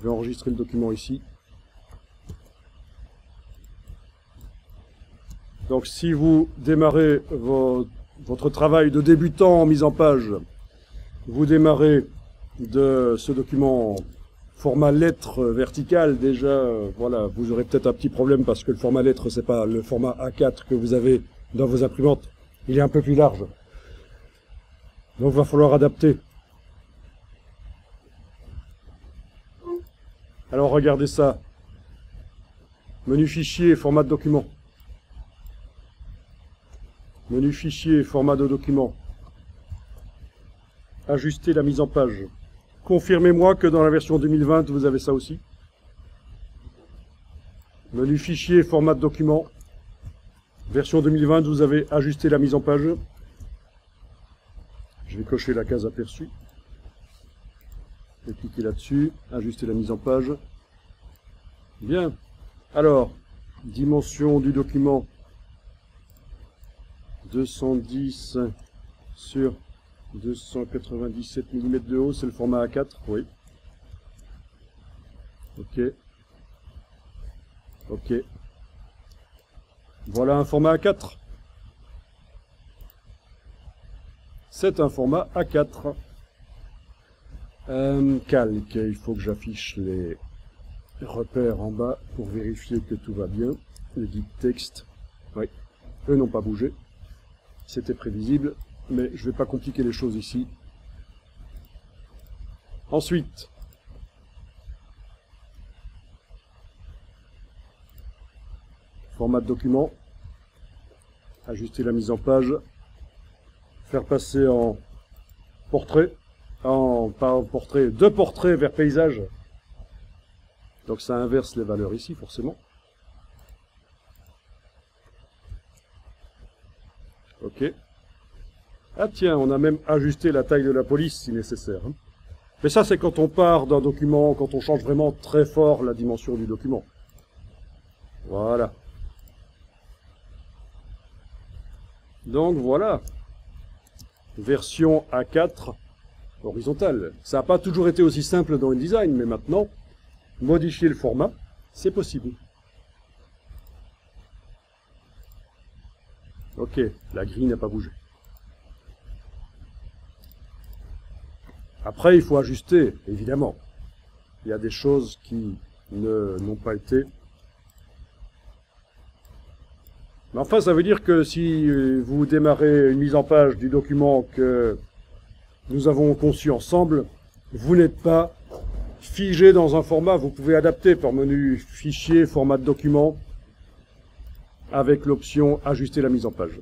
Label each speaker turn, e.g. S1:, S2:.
S1: Je vais enregistrer le document ici. Donc si vous démarrez votre travail de débutant en mise en page, vous démarrez de ce document format lettre verticale, déjà, voilà, vous aurez peut-être un petit problème parce que le format lettre, c'est pas le format A4 que vous avez dans vos imprimantes. Il est un peu plus large. Donc il va falloir adapter. Alors regardez ça. Menu fichier, format de document. Menu fichier, format de document. Ajuster la mise en page. Confirmez-moi que dans la version 2020, vous avez ça aussi. Menu fichier, format de document. Version 2020, vous avez ajusté la mise en page. Je vais cocher la case aperçue. Je vais cliquer là-dessus. Ajuster la mise en page. Bien. Alors, dimension du document. 210 sur 297 mm de haut, c'est le format A4, oui. Ok. Ok. Voilà un format A4. C'est un format A4. Calque, il faut que j'affiche les repères en bas pour vérifier que tout va bien. Les guides texte, oui, eux n'ont pas bougé. C'était prévisible, mais je ne vais pas compliquer les choses ici. Ensuite, format de document, ajuster la mise en page, faire passer en portrait, pas en portrait, de portrait vers paysage. Donc ça inverse les valeurs ici, forcément. Ok. Ah tiens, on a même ajusté la taille de la police si nécessaire. Hein. Mais ça, c'est quand on part d'un document, quand on change vraiment très fort la dimension du document. Voilà. Donc voilà. Version A4 horizontale. Ça n'a pas toujours été aussi simple dans InDesign, mais maintenant, modifier le format, c'est possible. Ok, la grille n'a pas bougé. Après, il faut ajuster, évidemment. Il y a des choses qui n'ont pas été. Mais enfin, ça veut dire que si vous démarrez une mise en page du document que nous avons conçu ensemble, vous n'êtes pas figé dans un format. Vous pouvez adapter par menu fichier, format de document, avec l'option ajuster la mise en page.